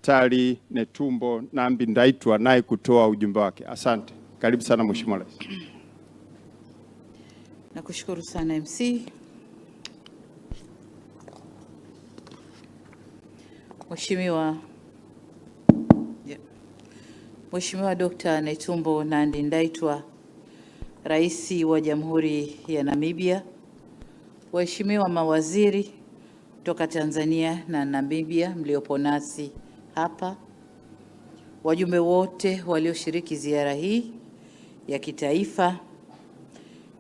Daktari Netumbo Nandi Ndaitwah naye kutoa ujumbe wake. Asante. Karibu sana Mheshimiwa Rais. Nakushukuru sana MC. Mheshimiwa Dr. Netumbo Nandi Ndaitwah, Rais wa Jamhuri ya Namibia, waheshimiwa mawaziri kutoka Tanzania na Namibia mliopo nasi hapa, wajumbe wote walioshiriki ziara hii ya kitaifa,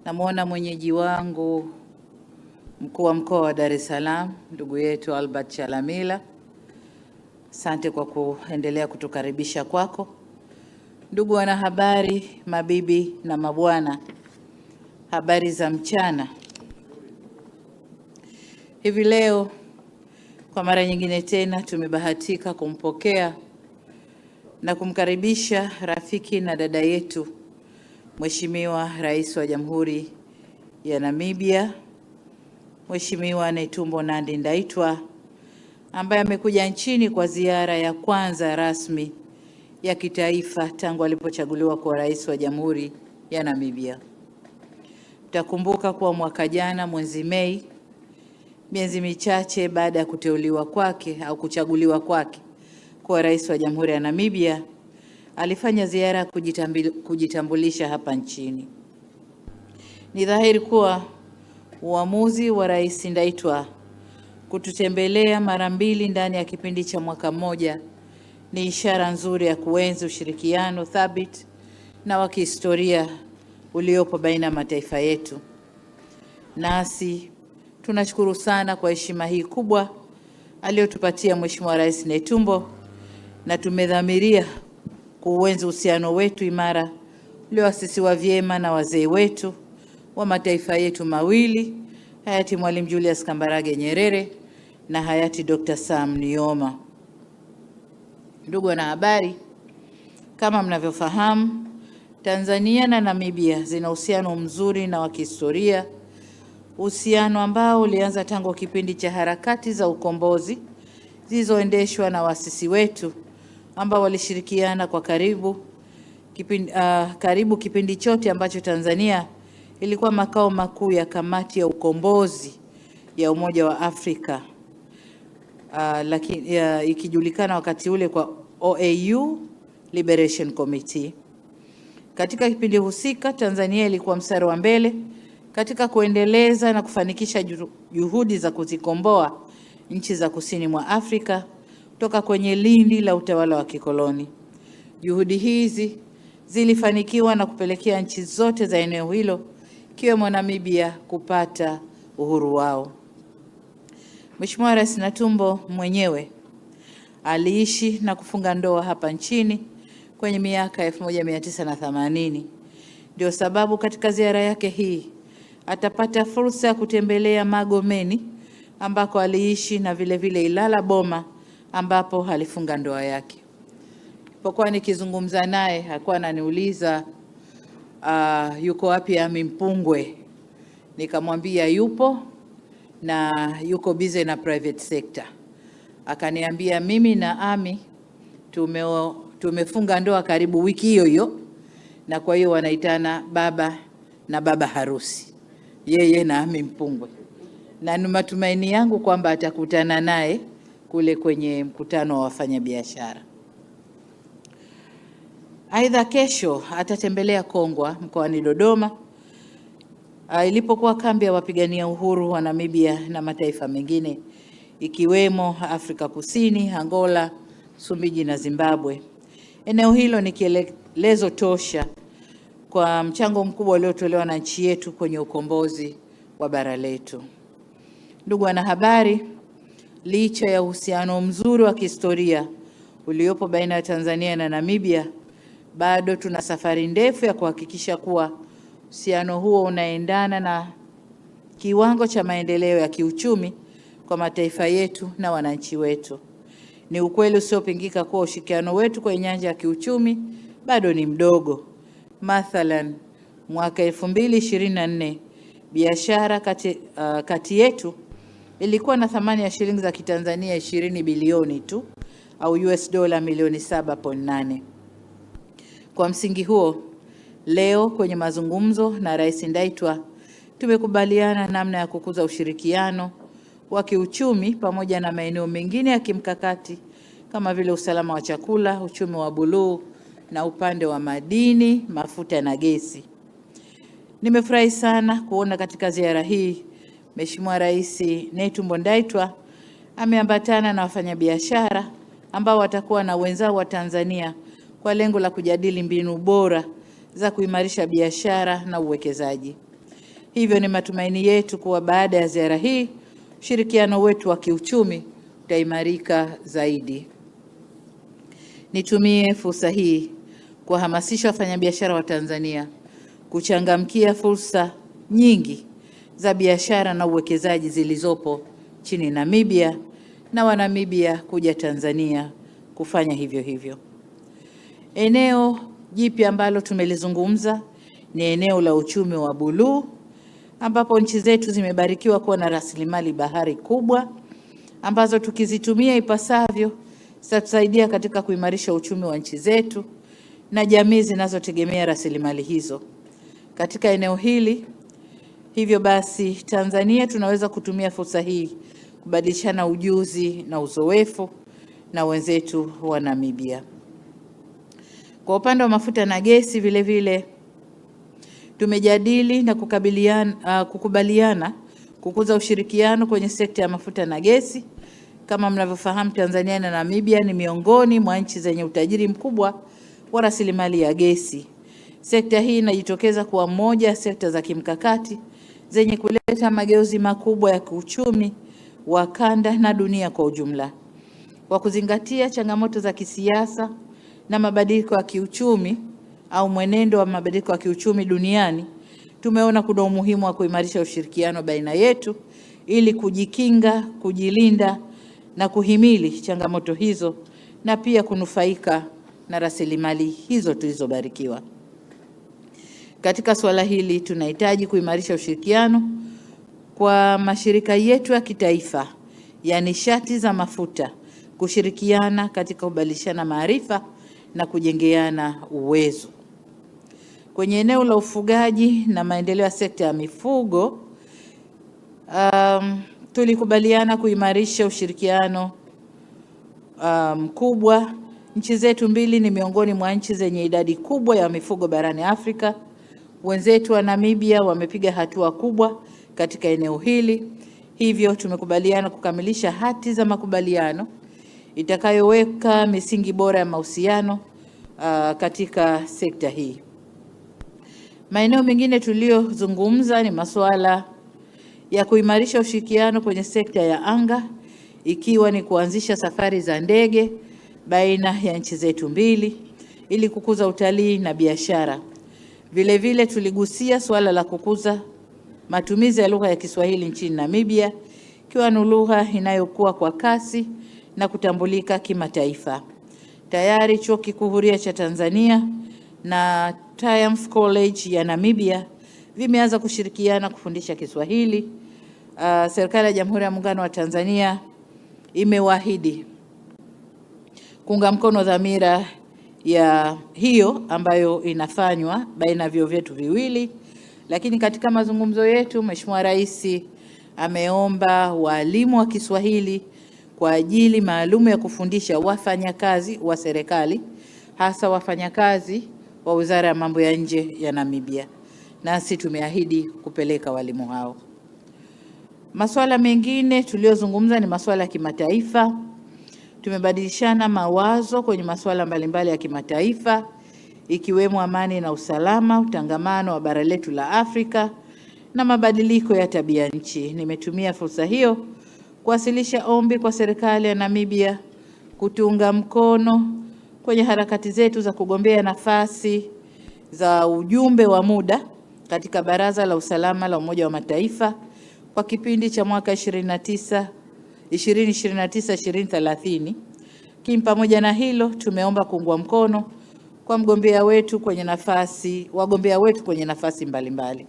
namwona mwenyeji wangu mkuu wa mkoa wa Dar es Salaam ndugu yetu Albert Chalamila, asante kwa kuendelea kutukaribisha kwako. Ndugu wanahabari, mabibi na mabwana, habari za mchana. Hivi leo kwa mara nyingine tena tumebahatika kumpokea na kumkaribisha rafiki na dada yetu Mheshimiwa Rais wa Jamhuri ya Namibia, Mheshimiwa Netumbo Nandi Ndaitwah, ambaye amekuja nchini kwa ziara ya kwanza rasmi ya kitaifa tangu alipochaguliwa kuwa rais wa Jamhuri ya Namibia. Mtakumbuka kuwa mwaka jana mwezi Mei, miezi michache baada ya kuteuliwa kwake au kuchaguliwa kwake kuwa rais wa Jamhuri ya Namibia, alifanya ziara ya kujitambulisha hapa nchini. Ni dhahiri kuwa uamuzi wa Rais Ndaitwah kututembelea mara mbili ndani ya kipindi cha mwaka mmoja ni ishara nzuri ya kuenzi ushirikiano thabiti na wa kihistoria uliopo baina ya mataifa yetu. Nasi tunashukuru sana kwa heshima hii kubwa aliyotupatia Mheshimiwa Rais Netumbo, na tumedhamiria kuenzi uhusiano wetu imara ulioasisiwa vyema na wazee wetu wa mataifa yetu mawili, hayati Mwalimu Julius Kambarage Nyerere na hayati Dr. Sam Nujoma. Ndugu wanahabari, kama mnavyofahamu, Tanzania na Namibia zina uhusiano mzuri na wa kihistoria, uhusiano ambao ulianza tangu kipindi cha harakati za ukombozi zilizoendeshwa na waasisi wetu ambao walishirikiana kwa karibu kipindi chote ambacho Tanzania ilikuwa makao makuu ya Kamati ya Ukombozi ya Umoja wa Afrika, ikijulikana wakati ule kwa OAU Liberation Committee. Katika kipindi husika, Tanzania ilikuwa mstari wa mbele katika kuendeleza na kufanikisha juhudi za kuzikomboa nchi za kusini mwa Afrika kutoka kwenye lindi la utawala wa kikoloni. Juhudi hizi zilifanikiwa na kupelekea nchi zote za eneo hilo ikiwemo Namibia kupata uhuru wao. Mheshimiwa Rais Netumbo mwenyewe aliishi na kufunga ndoa hapa nchini kwenye miaka 1980. Ndio sababu katika ziara yake hii atapata fursa ya kutembelea Magomeni ambako aliishi na vile vile Ilala Boma ambapo alifunga ndoa yake. Nilipokuwa nikizungumza naye alikuwa ananiuliza yuko wapi Ami Mpungwe. Nikamwambia yupo na yuko busy na private sector. Akaniambia mimi na Ami tumefunga ndoa karibu wiki hiyo hiyo, na kwa hiyo wanaitana baba na baba harusi, yeye na Ami Mpungwe, na ni matumaini yangu kwamba atakutana naye kule kwenye mkutano wa wafanyabiashara. Aidha, kesho atatembelea Kongwa mkoani Dodoma ilipokuwa kambi ya wapigania uhuru wa Namibia na mataifa mengine ikiwemo Afrika Kusini, Angola, Msumbiji na Zimbabwe. Eneo hilo ni kielelezo tosha kwa mchango mkubwa uliotolewa na nchi yetu kwenye ukombozi wa bara letu. Ndugu wanahabari, licha ya uhusiano mzuri wa kihistoria uliopo baina ya Tanzania na Namibia, bado tuna safari ndefu ya kuhakikisha kuwa uhusiano huo unaendana na kiwango cha maendeleo ya kiuchumi kwa mataifa yetu na wananchi wetu. Ni ukweli usiopingika kuwa ushirikiano wetu kwenye nyanja ya kiuchumi bado ni mdogo. Mathalan, mwaka 2024 biashara kati yetu ilikuwa na thamani ya shilingi za Kitanzania 20 bilioni tu, au US dola milioni 7.8. Kwa msingi huo, leo kwenye mazungumzo na Rais Ndaitwah tumekubaliana namna ya kukuza ushirikiano wa kiuchumi pamoja na maeneo mengine ya kimkakati kama vile usalama wa chakula, uchumi wa buluu na upande wa madini, mafuta na gesi. Nimefurahi sana kuona katika ziara hii Mheshimiwa Rais Netumbo Ndaitwah ameambatana na wafanyabiashara ambao watakuwa na wenzao wa Tanzania kwa lengo la kujadili mbinu bora za kuimarisha biashara na uwekezaji. Hivyo ni matumaini yetu kuwa baada ya ziara hii ushirikiano wetu wa kiuchumi utaimarika zaidi. Nitumie fursa hii kuwahamasisha wafanyabiashara wa Tanzania kuchangamkia fursa nyingi za biashara na uwekezaji zilizopo nchini Namibia na Wanamibia kuja Tanzania kufanya hivyo hivyo. Eneo jipya ambalo tumelizungumza ni eneo la uchumi wa buluu, ambapo nchi zetu zimebarikiwa kuwa na rasilimali bahari kubwa ambazo tukizitumia ipasavyo zitatusaidia katika kuimarisha uchumi wa nchi zetu na jamii zinazotegemea rasilimali hizo katika eneo hili. Hivyo basi, Tanzania tunaweza kutumia fursa hii kubadilishana ujuzi na uzoefu na wenzetu wa Namibia. Kwa upande wa mafuta na gesi vile vile tumejadili na kukubaliana kukuza ushirikiano kwenye sekta ya mafuta na gesi. Kama mnavyofahamu, Tanzania na Namibia ni miongoni mwa nchi zenye utajiri mkubwa wa rasilimali ya gesi. Sekta hii inajitokeza kuwa moja ya sekta za kimkakati zenye kuleta mageuzi makubwa ya kiuchumi wa kanda na dunia kwa ujumla. Kwa kuzingatia changamoto za kisiasa na mabadiliko ya kiuchumi au mwenendo wa mabadiliko ya kiuchumi duniani, tumeona kuna umuhimu wa kuimarisha ushirikiano baina yetu ili kujikinga, kujilinda na kuhimili changamoto hizo na pia kunufaika na rasilimali hizo tulizobarikiwa. Katika suala hili tunahitaji kuimarisha ushirikiano kwa mashirika yetu ya kitaifa ya nishati za mafuta, kushirikiana katika kubadilishana maarifa na kujengeana uwezo. Kwenye eneo la ufugaji na maendeleo ya sekta ya mifugo, tulikubaliana kuimarisha ushirikiano mkubwa. Nchi zetu mbili ni miongoni mwa nchi zenye idadi kubwa ya mifugo barani Afrika. Wenzetu wa Namibia wamepiga hatua kubwa katika eneo hili. Hivyo tumekubaliana kukamilisha hati za makubaliano itakayoweka misingi bora ya mahusiano katika sekta hii. Maeneo mengine tuliyozungumza ni masuala ya kuimarisha ushirikiano kwenye sekta ya anga, ikiwa ni kuanzisha safari za ndege baina ya nchi zetu mbili ili kukuza utalii na biashara. Vile vile tuligusia suala la kukuza matumizi ya lugha ya Kiswahili nchini Namibia, ikiwa ni lugha inayokuwa kwa kasi na kutambulika kimataifa. Tayari Chuo Kikuu Huria cha Tanzania na Triumph College ya Namibia vimeanza kushirikiana kufundisha Kiswahili. Serikali ya Jamhuri ya Muungano wa Tanzania imewaahidi kuunga mkono dhamira ya hiyo ambayo inafanywa baina ya vyuo vyetu viwili. Lakini katika mazungumzo yetu, Mheshimiwa Rais ameomba walimu wa Kiswahili kwa ajili maalum ya kufundisha wafanyakazi wa serikali, hasa wafanyakazi wa Wizara ya Mambo ya Nje ya Namibia. Nasi tumeahidi kupeleka walimu hao. Masuala mengine tuliyozungumza ni masuala ya kimataifa. Tumebadilishana mawazo kwenye masuala mbalimbali ya kimataifa, ikiwemo amani na usalama, utangamano wa bara letu la Afrika na mabadiliko ya tabia nchi. Nimetumia fursa hiyo kuwasilisha ombi kwa serikali ya Namibia kutunga mkono kwenye harakati zetu za kugombea nafasi za ujumbe wa muda katika Baraza la Usalama la Umoja wa Mataifa kwa kipindi cha mwaka 2029-2030. Pamoja na hilo, tumeomba kuungwa mkono kwa wagombea wetu kwenye nafasi mbalimbali.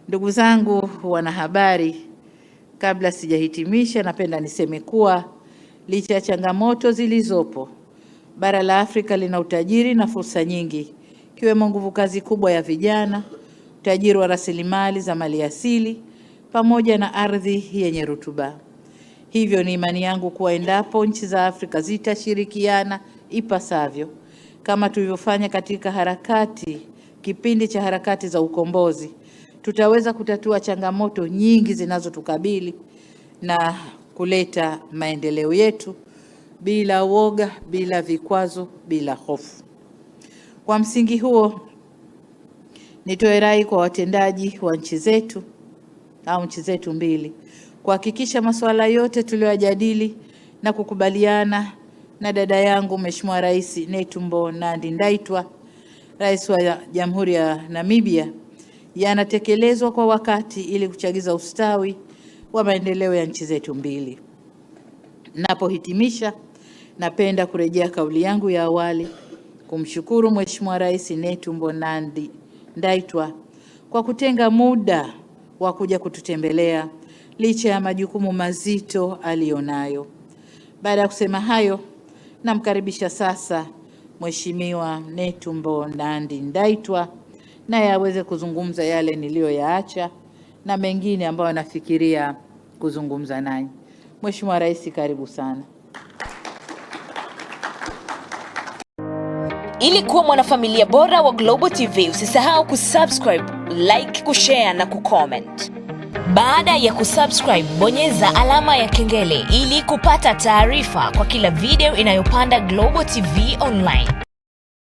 Ndugu zangu wanahabari, kabla sijahitimisha, napenda niseme kuwa Licha ya changamoto zilizopo, bara la Afrika lina utajiri na fursa nyingi, ikiwemo nguvu kazi kubwa ya vijana, utajiri wa rasilimali za maliasili pamoja na ardhi yenye rutuba. Hivyo ni imani yangu kuwa endapo nchi za Afrika zitashirikiana ipasavyo kama tulivyofanya katika kipindi cha harakati za ukombozi, tutaweza kutatua changamoto nyingi zinazotukabili na kuleta maendeleo yetu bila woga, bila vikwazo, bila hofu. Kwa msingi huo, nitoe rai kwa watendaji wa nchi zetu mbili kuhakikisha masuala yote tuliyojadili na kukubaliana na dada yangu Mheshimiwa Rais Netumbo Nandi-Ndaitwah, Rais wa Jamhuri ya Namibia, yanatekelezwa kwa wakati ili kuchagiza ustawi wa maendeleo ya nchi zetu mbili. Napohitimisha, napenda kurejea kauli yangu ya awali kumshukuru Mheshimiwa Rais Netumbo Nandi-Ndaitwah kwa kutenga muda wa kuja kututembelea licha ya majukumu mazito alionayo. Baada ya kusema hayo, namkaribisha sasa Mheshimiwa Netumbo Nandi-Ndaitwah naye aweze kuzungumza yale niliyoyaacha na mengine ambayo nafikiria kuzungumza naye. Mheshimiwa Rais, karibu sana. Ili kuwa mwanafamilia bora wa Global TV, usisahau kusubscribe, like, kushare na kucomment. Baada ya kusubscribe, bonyeza alama ya kengele ili kupata taarifa kwa kila video inayopanda Global TV Online.